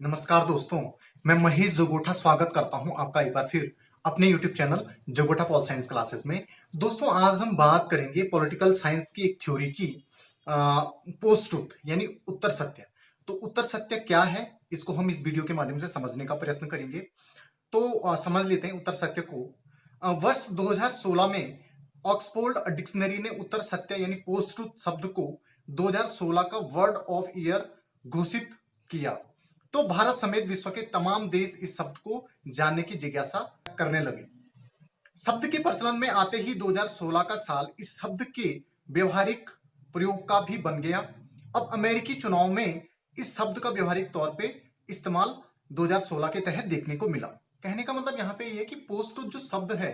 नमस्कार दोस्तों, मैं महेश जगोठा स्वागत करता हूं आपका एक बार फिर अपने YouTube चैनल जगोठा पॉल साइंस क्लासेस में। दोस्तों, आज हम बात करेंगे पॉलिटिकल साइंस की एक थ्योरी की, पोस्ट ट्रुथ यानी उत्तर सत्य। तो उत्तर सत्य क्या है, इसको हम इस वीडियो के माध्यम से समझने का प्रयत्न करेंगे। तो समझ लेते हैं उत्तर सत्य को। वर्ष 2016 में ऑक्सफोर्ड डिक्शनरी ने उत्तर सत्य यानी पोस्ट ट्रुथ शब्द को 2016 का वर्ड ऑफ ईयर घोषित किया। तो भारत समेत विश्व के तमाम देश इस शब्द को जानने की जिज्ञासा करने लगे। शब्द के प्रचलन में आते ही 2016 का साल इस शब्द के व्यवहारिक प्रयोग का भी बन गया। अब अमेरिकी चुनाव में इस शब्द का व्यवहारिक तौर पे इस्तेमाल 2016 के तहत देखने को मिला। कहने का मतलब यहाँ पे ये है कि पोस्ट ट्रुथ जो शब्द है,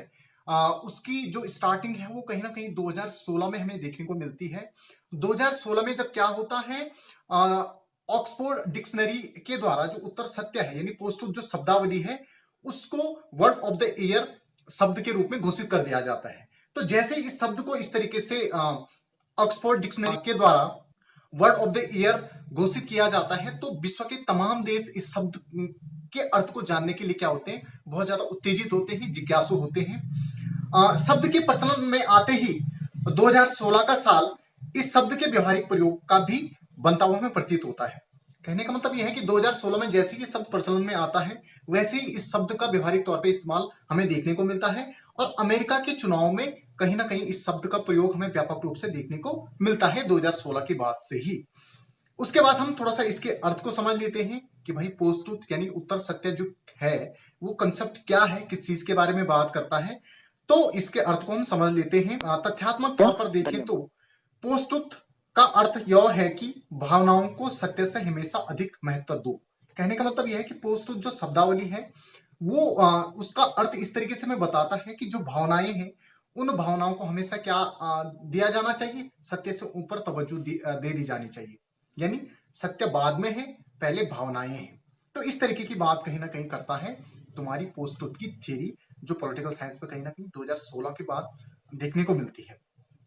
उसकी जो स्टार्टिंग है वो कहीं ना कहीं 2016 में हमें देखने को मिलती है। 2016 में जब क्या होता है, ऑक्सफोर्ड डिक्शनरी के द्वारा जो उत्तर सत्य है यानी पोस्ट ट्रुथ जो शब्दावली है उसको वर्ड ऑफ द ईयर शब्द के रूप में घोषित कर दिया जाता है। तो जैसे इस शब्द को इस तरीके से ऑक्सफोर्ड डिक्शनरी के द्वारा वर्ड ऑफ द ईयर घोषित किया जाता है, तो विश्व के तमाम देश इस शब्द के अर्थ को जानने के लिए क्या होते हैं, बहुत ज्यादा उत्तेजित होते हैं, जिज्ञासु होते हैं। शब्द के प्रचलन में आते ही 2016 का साल इस शब्द के व्यवहारिक प्रयोग का भी बनता हुआ हमें प्रतीत होता है। कहने का मतलब यह है कि 2016 में जैसे ही शब्द प्रचलन में आता है वैसे ही इस शब्द का व्यवहारिक तौर पे इस्तेमाल हमें देखने को मिलता है, और अमेरिका के चुनाव में कहीं ना कहीं इस शब्द का प्रयोग हमें व्यापक रूप से देखने को मिलता है 2016 के बाद से ही। उसके बाद हम थोड़ा सा इसके अर्थ को समझ लेते हैं कि भाई पोस्ट ट्रुथ यानी उत्तर सत्य जो है वो कंसेप्ट क्या है, किस चीज के बारे में बात करता है। तो इसके अर्थ को हम समझ लेते हैं। तथ्यात्मक तौर पर देखें तो पोस्ट ट्रुथ का अर्थ यह है कि भावनाओं को सत्य से हमेशा अधिक महत्व दो। कहने का मतलब यह है कि पोस्ट ट्रुथ जो शब्दावली है वो उसका अर्थ इस तरीके से हमें बताता है कि जो भावनाएं हैं उन भावनाओं को हमेशा क्या दिया जाना चाहिए, सत्य से ऊपर तवज्जो दे दी जानी चाहिए। यानी सत्य बाद में है, पहले भावनाएं हैं। तो इस तरीके की बात कहीं ना कहीं करता है तुम्हारी पोस्ट ट्रुथ की थ्योरी, जो पॉलिटिकल साइंस में कहीं ना कहीं 2016 के बाद देखने को मिलती है।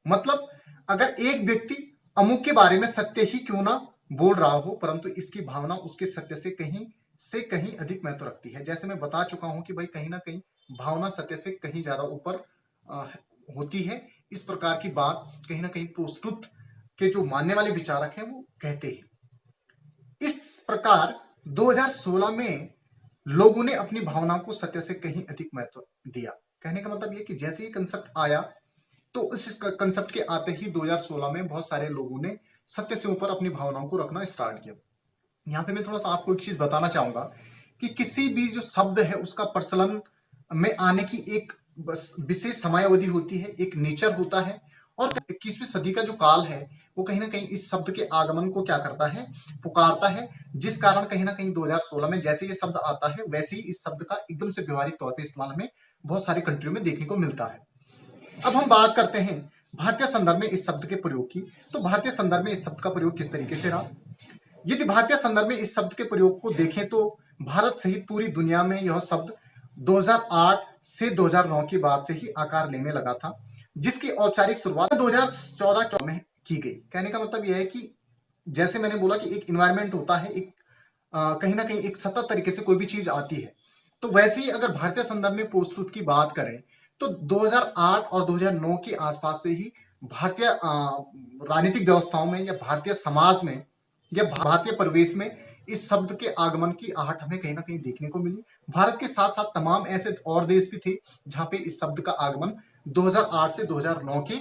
मतलब अगर एक व्यक्ति अमुक के बारे में सत्य ही क्यों ना बोल रहा हो, परंतु इसकी भावना उसके सत्य से कहीं अधिक महत्व रखती है। जैसे मैं बता चुका हूं कि भाई कहीं ना कहीं भावना सत्य से कहीं ज्यादा ऊपर होती है। इस प्रकार की बात कहीं ना कहीं पोस्ट ट्रुथ के जो मानने वाले विचारक हैं वो कहते हैं। इस प्रकार 2016 में लोगों ने अपनी भावनाओं को सत्य से कहीं अधिक महत्व दिया। कहने का मतलब यह कि जैसे ही कंसेप्ट आया तो उस कंसेप्ट के आते ही 2016 में बहुत सारे लोगों ने सत्य से ऊपर अपनी भावनाओं को रखना स्टार्ट किया। यहाँ पे मैं थोड़ा सा आपको एक चीज बताना चाहूंगा कि किसी भी जो शब्द है उसका प्रचलन में आने की एक विशेष समयावधि होती है, एक नेचर होता है। और 21वीं सदी का जो काल है वो कहीं ना कहीं इस शब्द के आगमन को क्या करता है, पुकारता है। जिस कारण कहीं ना कहीं 2016 में जैसे ये शब्द आता है वैसे ही इस शब्द का एकदम से व्यवहारिक तौर पर इस्तेमाल हमें बहुत सारी कंट्रियों में देखने को मिलता है। अब हम बात करते हैं भारतीय संदर्भ में इस शब्द के प्रयोग की। तो भारतीय संदर्भ में इस शब्द का प्रयोग किस तरीके से रहा। यदि भारतीय संदर्भ में इस शब्द के प्रयोग को देखें तो भारत सहित पूरी दुनिया में यह शब्द 2008 से 2009 के बाद से ही आकार लेने लगा था, जिसकी औपचारिक शुरुआत 2014 में की गई। कहने का मतलब यह है कि जैसे मैंने बोला कि एक इन्वायरमेंट होता है, एक कहीं ना कहीं एक सतत तरीके से कोई भी चीज आती है, तो वैसे ही अगर भारतीय संदर्भ में पोस्ट ट्रुथ की बात करें तो 2008 और 2009 के आसपास से ही भारतीय राजनीतिक व्यवस्थाओं में या भारतीय समाज में या भारतीय परिवेश में इस शब्द के आगमन की आहट हमें कहीं ना कहीं देखने को मिली। भारत के साथ साथ तमाम ऐसे और देश भी थे जहां पे इस शब्द का आगमन 2008 से 2009 के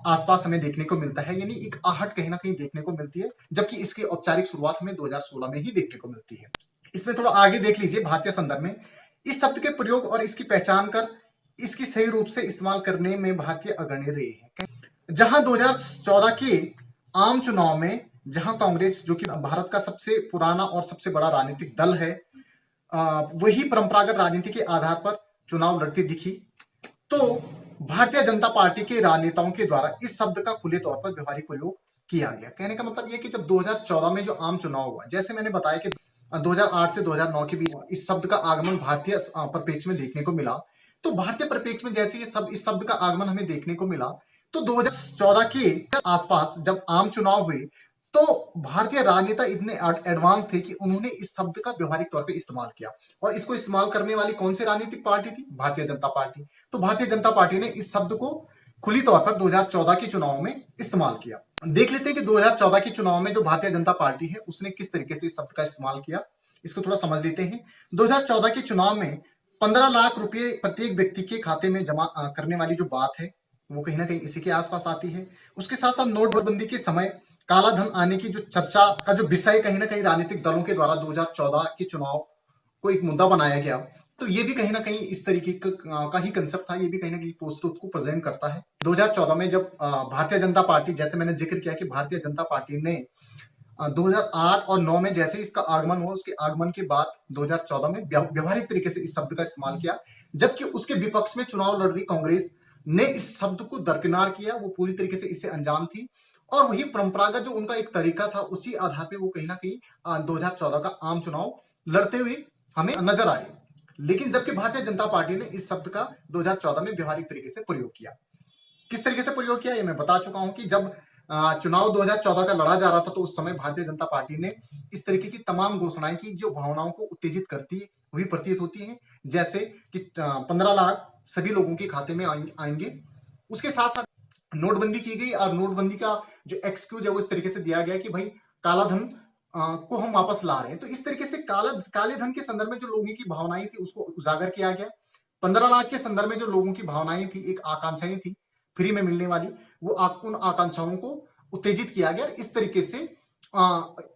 आसपास हमें देखने को मिलता है। यानी एक आहट कहीं ना कहीं देखने को मिलती है, जबकि इसकी औपचारिक शुरुआत हमें 2016 में ही देखने को मिलती है। इसमें थोड़ा आगे देख लीजिए, भारतीय संदर्भ में इस शब्द के प्रयोग और इसकी पहचान कर इसकी सही रूप से इस्तेमाल करने में भारतीय अग्रणी रहे हैं। जहां 2014 के आम चुनाव में जहां कांग्रेस, जो कि भारत का सबसे पुराना और सबसे बड़ा राजनीतिक दल है, वही परंपरागत राजनीति के आधार पर चुनाव लड़ती दिखी, तो भारतीय जनता पार्टी के राजनेताओं के द्वारा इस शब्द का खुले तौर पर व्यवहारिक प्रयोग किया गया। कहने का मतलब यह कि जब 2014 में जो आम चुनाव हुआ, जैसे मैंने बताया कि 2008 से 2009 के बीच इस शब्द का आगमन भारतीय परिप्रेक्ष्य में देखने को मिला, तो भारतीय परिप्रेक्ष्य में जैसे इस शब्द का आगमन हमें देखने को मिला, तो 2014 के आसपास जब आम चुनाव हुए तो भारतीय राजनेता इतने एडवांस थे कि उन्होंने इस शब्द का व्यवहारिक तौर पे इस्तेमाल किया। और इसको इस्तेमाल करने वाली कौन सी राजनीतिक पार्टी थी? भारतीय जनता पार्टी। तो भारतीय जनता पार्टी ने इस शब्द को खुली तौर पर 2014 के चुनाव में इस्तेमाल किया। देख लेते हैं कि 2014 के चुनाव में जो भारतीय जनता पार्टी है उसने किस तरीके से इस शब्द का इस्तेमाल किया, इसको थोड़ा समझ लेते हैं। 2014 के चुनाव में 15 लाख रुपए प्रत्येक व्यक्ति के खाते में जमा करने वाली जो बात है वो कहीं ना कहीं इसी के आसपास आती है। उसके साथ साथ नोटबंदी के समय काला धन आने की जो चर्चा का जो विषय कहीं ना कहीं राजनीतिक दलों के द्वारा 2014 के चुनाव को एक मुद्दा बनाया गया। तो ये भी कहीं ना कहीं इस तरीके का ही कंसेप्ट था, ये भी कहीं ना कहीं पोस्ट ट्रुथ को प्रेजेंट करता है। 2014 में जब भारतीय जनता पार्टी, जैसे मैंने जिक्र किया कि भारतीय जनता पार्टी ने 2008 और 9 में जैसे इसका आगमन हुआ, उसके आगमन के बाद 2014 में व्यवहारिक तरीके से इस शब्द का इस्तेमाल किया, जबकि उसके विपक्ष में चुनाव लड़ रही कांग्रेस ने इस शब्द को दरकिनार किया, वो पूरी तरीके से इससे अनजान थी। और वही परंपरागत जो उनका एक तरीका था, उसी आधार पे वो कहीं ना कहीं 2014 का आम चुनाव लड़ते हुए हमें नजर आए। लेकिन जबकि भारतीय जनता पार्टी ने इस शब्द का 2014 में व्यवहारिक तरीके से प्रयोग किया। किस तरीके से प्रयोग किया ये मैं बता चुका हूं कि जब चुनाव 2014 का लड़ा जा रहा था तो उस समय भारतीय जनता पार्टी ने इस तरीके की तमाम घोषणाएं की जो भावनाओं को उत्तेजित करती हुई प्रतीत होती हैं, जैसे कि 15 लाख सभी लोगों के खाते में आएंगे। उसके साथ साथ नोटबंदी की गई और नोटबंदी का जो एक्सक्यूज है वो इस तरीके से दिया गया कि भाई काला धन को हम वापस ला रहे हैं। तो इस तरीके से काले धन के संदर्भ में जो लोगों की भावनाएं थी उसको उजागर किया गया। 15 लाख के संदर्भ में जो लोगों की भावनाएं थी, एक आकांक्षाएं थी फ्री में मिलने वाली, वो उन आकांक्षाओं को उत्तेजित किया गया। इस तरीके से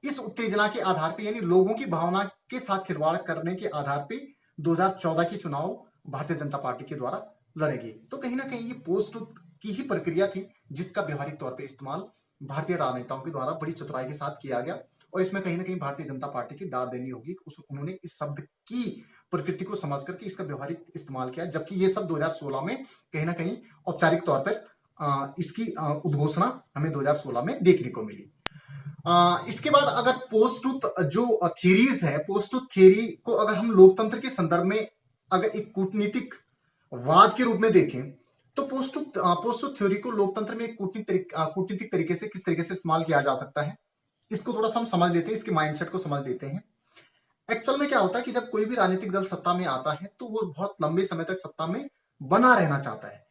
इस उत्तेजना के आधार पे, यानी लोगों की भावना के साथ खिलवाड़ करने के आधार पे 2014 के चुनाव भारतीय जनता पार्टी के द्वारा लड़े गए। तो कहीं ना कहीं ये पोस्ट ट्रुथ की ही प्रक्रिया थी जिसका व्यवहारिक तौर पे इस्तेमाल भारतीय राजनेताओं के द्वारा बड़ी चतुराई के साथ किया गया। और इसमें कहीं ना कहीं भारतीय जनता पार्टी की दाद देनी होगी, उन्होंने इस शब्द की प्रकृति को समझ करके इसका व्यवहारिक इस्तेमाल किया, जबकि ये सब 2016 में कहीं ना कहीं औपचारिक तौर पर इसकी उद्घोषणा हमें 2016 में देखने को मिली। इसके बाद अगर पोस्ट ट्रुथ जो थियरीज है, पोस्ट ट्रुथ थियरी को अगर हम लोकतंत्र के संदर्भ में अगर एक कूटनीतिक वाद के रूप में देखें तो पोस्ट ट्रुथ थ्योरी को लोकतंत्र में कूटनीतिक तरीके से किस तरीके से इस्तेमाल किया जा सकता है, इसको थोड़ा सा हम समझ लेते हैं, इसके माइंडसेट को समझ लेते हैं। एक्चुअल में क्या होता है कि जब कोई भी राजनीतिक दल सत्ता में आता है तो वो बहुत लंबे समय तक सत्ता में बना रहना चाहता है।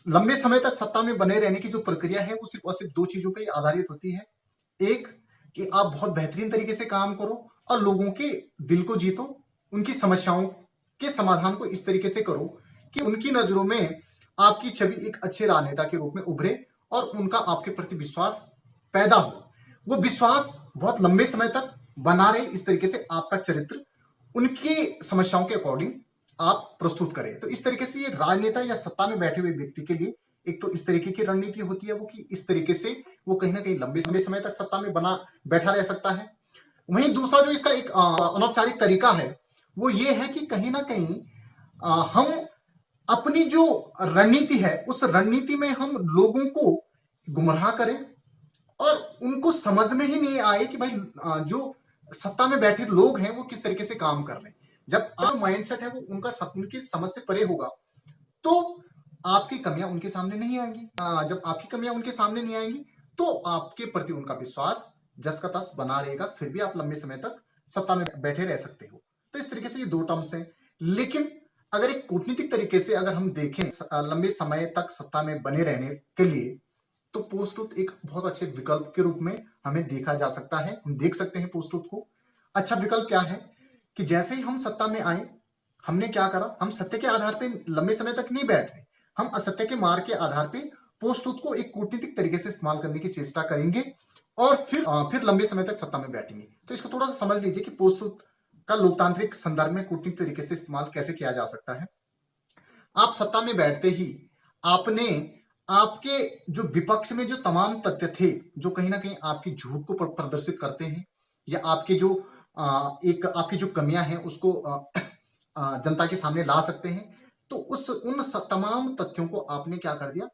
लंबे समय तक सत्ता में बने रहने की जो प्रक्रिया है वो सिर्फ और सिर्फ दो चीजों पर आधारित होती है। एक, कि आप बहुत बेहतरीन तरीके से काम करो और लोगों के दिल को जीतो, उनकी समस्याओं के समाधान को इस तरीके से करो कि उनकी नजरों में आपकी छवि एक अच्छे राजनेता के रूप में उभरे और उनका आपके प्रति विश्वास पैदा हो। वो विश्वास बहुत लंबे समय तक बना रहे, इस तरीके से आपका चरित्र उनकी समस्याओं के अकॉर्डिंग आप प्रस्तुत करें। तो इस तरीके से ये राजनेता या सत्ता में बैठे हुए व्यक्ति के लिए एक तो इस तरीके की रणनीति होती है वो कि इस तरीके से वो कहीं ना कहीं लंबे समय तक सत्ता में बैठा रह सकता है। वहीं दूसरा जो इसका एक अनौपचारिक तरीका है वो ये है कि कहीं ना कहीं हम अपनी जो रणनीति है उस रणनीति में हम लोगों को गुमराह करें और उनको समझ में ही नहीं आए कि भाई जो सत्ता में बैठे लोग हैं वो किस तरीके से काम कर रहे हैं। जब आप माइंडसेट है वो उनकी समझ से परे होगा तो आपकी कमियां उनके सामने नहीं आएंगी। जब आपकी कमियां उनके सामने नहीं आएंगी तो आपके प्रति उनका विश्वास जस का तस बना रहेगा, फिर भी आप लंबे समय तक सत्ता में बैठे रह सकते हो। तो इस तरीके से ये दो टर्म्स हैं। लेकिन अगर एक कूटनीतिक तरीके से अगर हम देखें लंबे समय तक सत्ता में बने रहने के लिए तो पोस्ट ट्रुथ एक बहुत अच्छे विकल्प के रूप में हमें देखा जा सकता है। हम देख सकते हैं पोस्ट ट्रुथ को। अच्छा विकल्प क्या है कि जैसे ही हम सत्ता में आए हमने क्या करा, हम सत्य के आधार पर लंबे समय तक नहीं बैठ रहे, हम असत्य के मार्ग के आधार पर पोस्ट ट्रुथ को एक कूटनीतिक तरीके से इस्तेमाल करने की चेष्टा करेंगे और फिर लंबे समय तक सत्ता में बैठेंगे। तो इसको थोड़ा सा समझ लीजिए कि पोस्ट ट्रुथ का लोकतांत्रिक संदर्भ में कूटनीतिक तरीके से इस्तेमाल कैसे किया जा सकता है। आप सत्ता में बैठते ही आपने आपके जो विपक्ष में जो तमाम तथ्य थे जो कहीं ना कहीं आपकी झूठ को प्रदर्शित करते हैं या आपके जो आपकी जो कमियां हैं उसको जनता के सामने ला सकते हैं, तो उन तमाम तथ्यों को आपने क्या कर दिया,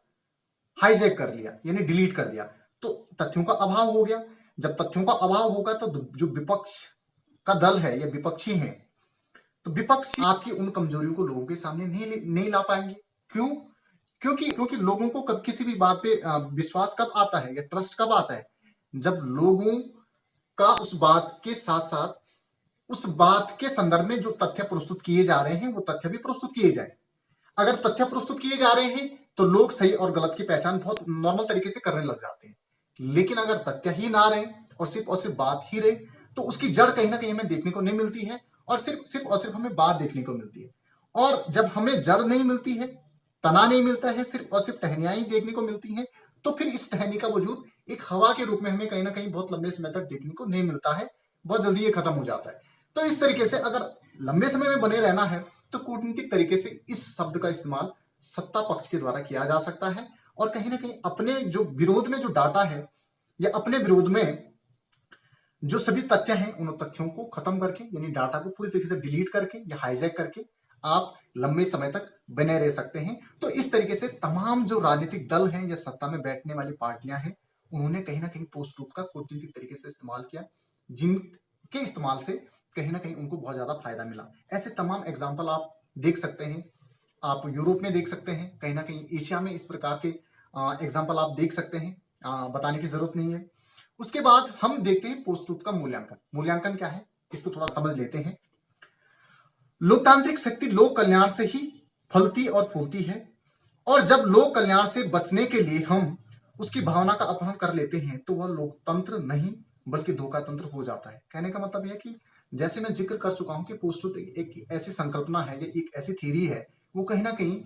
हाईजैक कर लिया, यानी डिलीट कर दिया। तो तथ्यों का अभाव हो गया। जब तथ्यों का अभाव होगा तो जो विपक्ष का दल है या विपक्षी है तो विपक्षी आपकी उन कमजोरियों को लोगों के सामने नहीं ला पाएंगे। क्यों? क्योंकि लोगों को कब किसी भी बात पे विश्वास कब आता है या ट्रस्ट कब आता है, जब लोगों का उस बात के साथ साथ उस बात के संदर्भ में जो तथ्य प्रस्तुत किए जा रहे हैं वो तथ्य भी प्रस्तुत किए जाए। अगर तथ्य प्रस्तुत किए जा रहे हैं तो लोग सही और गलत की पहचान बहुत नॉर्मल तरीके से करने लग जाते हैं। लेकिन अगर तथ्य ही ना रहे और सिर्फ बात ही रहे तो उसकी जड़ कहीं ना कहीं हमें देखने को नहीं मिलती है और सिर्फ हमें बात देखने को मिलती है। और जब हमें जड़ नहीं मिलती है, तना नहीं मिलता है, सिर्फ और सिर्फ टहनियां ही देखने को मिलती हैं, तो फिर इस टहनी का वजूद एक हवा के रूप में हमें कहीं ना कहीं बहुत लंबे समय तक देखने को नहीं मिलता है। बहुत जल्दी ये खत्म हो जाता है। तो इस तरीके से अगर लंबे समय में बने रहना है तो कूटनीतिक तरीके से इस शब्द का इस्तेमाल सत्ता पक्ष के द्वारा किया जा सकता है और कहीं ना कहीं अपने जो विरोध में जो डाटा है या अपने विरोध में जो सभी तथ्य हैं उन तथ्यों को खत्म करके यानी डाटा को पूरी तरीके से डिलीट करके या हाईजैक करके आप लंबे समय तक बने रह सकते हैं। तो इस तरीके से तमाम जो राजनीतिक दल हैं या सत्ता में बैठने वाली पार्टियां हैं उन्होंने कहीं ना कहीं पोस्ट ट्रूथ का कूटनीतिक तरीके से इस्तेमाल किया, जिनके इस्तेमाल से कहीं ना कहीं उनको बहुत ज्यादा फायदा मिला। ऐसे तमाम एग्जाम्पल आप देख सकते हैं, आप यूरोप में देख सकते हैं, कहीं ना कहीं एशिया में इस प्रकार के एग्जाम्पल आप देख सकते हैं, बताने की जरूरत नहीं है। उसके बाद हम देखते हैं पोस्ट ट्रूथ का मूल्यांकन। मूल्यांकन क्या है इसको थोड़ा समझ लेते हैं। लोकतांत्रिक शक्ति लोक कल्याण से ही फलती और फूलती है और जब लोक कल्याण से बचने के लिए हम उसकी भावना का अपहरण कर लेते हैं तो वह लोकतंत्र नहीं बल्कि धोखा तंत्र हो जाता है। कहने का मतलब यह कि जैसे मैं जिक्र कर चुका हूं कि पोस्ट ट्रूथ एक ऐसी संकल्पना है, ये एक ऐसी थ्योरी है, वो कहीं ना कहीं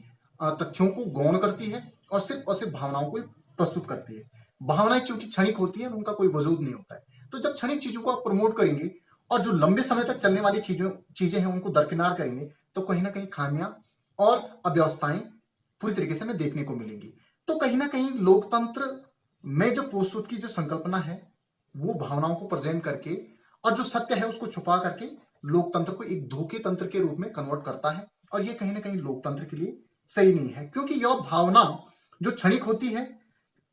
तथ्यों को गौण करती है और सिर्फ भावनाओं को प्रस्तुत करती है। भावनाएं चूंकि क्षणिक होती है, उनका कोई वजूद नहीं होता है। तो जब क्षणिक चीजों को आप प्रमोट करेंगे और जो लंबे समय तक चलने वाली चीजें हैं उनको दरकिनार करेंगे तो कहीं ना कहीं खामियां और अव्यवस्थाएं पूरी तरीके से हमें देखने को मिलेंगी। तो कहीं ना कहीं लोकतंत्र में जो पोस्ट ट्रूथ की जो संकल्पना है वो भावनाओं को प्रेजेंट करके और जो सत्य है उसको छुपा करके लोकतंत्र को एक धोखे तंत्र के रूप में कन्वर्ट करता है। और ये कहीं ना कहीं लोकतंत्र के लिए सही नहीं है, क्योंकि यह भावना जो क्षणिक होती है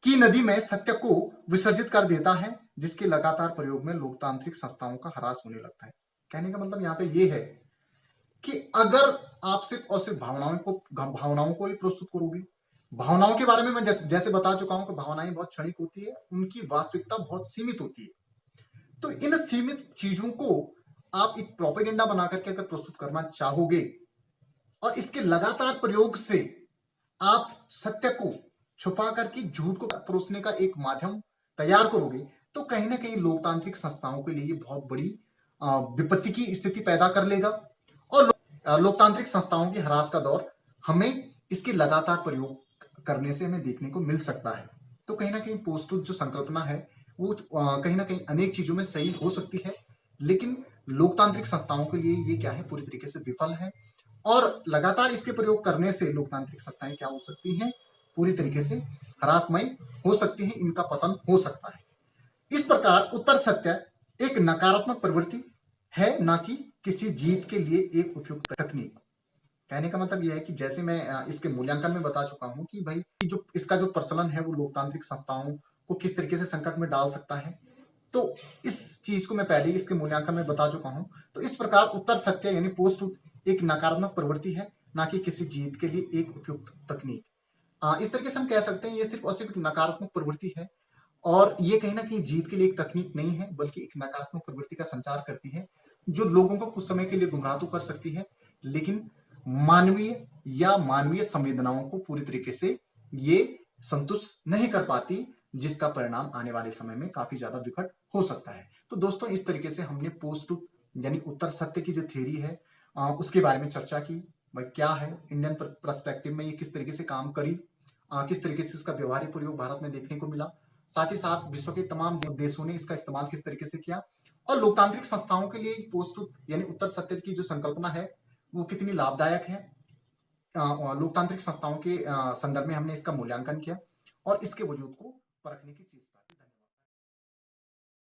की नदी में सत्य को विसर्जित कर देता है, जिसके लगातार प्रयोग में लोकतांत्रिक संस्थाओं का ह्रास होने लगता है। कहने का मतलब यहाँ पे ये है कि अगर आप सिर्फ और सिर्फ भावनाओं को ही प्रस्तुत करोगे, भावनाओं के बारे में मैं जैसे बता चुका हूं कि भावनाएं बहुत क्षणिक होती है, उनकी वास्तविकता बहुत सीमित होती है। तो इन सीमित चीजों को आप एक प्रोपेगेंडा बना करके अगर प्रस्तुत करना चाहोगे और इसके लगातार प्रयोग से आप सत्य को छुपा करके झूठ को परोसने का एक माध्यम तैयार करोगे तो कहीं ना कहीं लोकतांत्रिक संस्थाओं के लिए बहुत बड़ी विपत्ति की स्थिति पैदा कर लेगा और लोकतांत्रिक संस्थाओं के ह्रास का दौर हमें इसके लगातार प्रयोग करने से हमें देखने को मिल सकता है। तो कहीं ना कहीं पोस्ट ट्रूथ जो संकल्पना है वो कहीं ना कहीं अनेक चीजों में सही हो सकती है, लेकिन लोकतांत्रिक संस्थाओं के लिए ये क्या है पूरी तरीके से विफल है और लगातार इसके प्रयोग करने से लोकतांत्रिक संस्थाएं क्या हो सकती हैं, पूरी तरीके से ह्रासमय हो सकती है, इनका पतन हो सकता है। इस प्रकार उत्तर सत्य एक नकारात्मक प्रवृत्ति है, ना कि किसी जीत के लिए एक उपयुक्त तकनीक। कहने का मतलब यह है कि जैसे मैं इसके मूल्यांकन में बता चुका हूं कि भाई जो इसका जो प्रचलन है वो लोकतांत्रिक संस्थाओं को किस तरीके से संकट में डाल सकता है, तो इस चीज को मैं पहले ही इसके मूल्यांकन में बता चुका हूं। तो इस प्रकार उत्तर सत्य यानी पोस्ट ट्रूथ एक नकारात्मक प्रवृत्ति है, ना कि किसी जीत के लिए एक उपयुक्त तकनीक। इस तरीके से हम कह सकते हैं ये सिर्फ और सिर्फ नकारात्मक प्रवृत्ति है और ये कहीं ना कहीं जीत के लिए एक तकनीक नहीं है बल्कि एक नकारात्मक प्रवृत्ति का संचार करती है जो लोगों को कुछ समय के लिए गुमराह तो कर सकती है, लेकिन मानवीय संवेदनाओं को पूरी तरीके से ये संतुष्ट नहीं कर पाती, जिसका परिणाम आने वाले समय में काफी ज्यादा विकट हो सकता है। तो दोस्तों इस तरीके से हमने पोस्ट ट्रूथ यानी उत्तर सत्य की जो थ्योरी है उसके बारे में चर्चा की। भाई क्या है इंडियन पर्सपेक्टिव में ये किस तरीके से काम करी, किस तरीके से इसका व्यवहारिक प्रयोग भारत में देखने को मिला, साथ ही साथ विश्व के तमाम देशों ने इसका इस्तेमाल किस तरीके से किया और लोकतांत्रिक संस्थाओं के लिए पोस्ट ट्रूथ यानी उत्तर सत्य की जो संकल्पना है वो कितनी लाभदायक है। लोकतांत्रिक संस्थाओं के संदर्भ में हमने इसका मूल्यांकन किया और इसके वजूद को परखने की चीज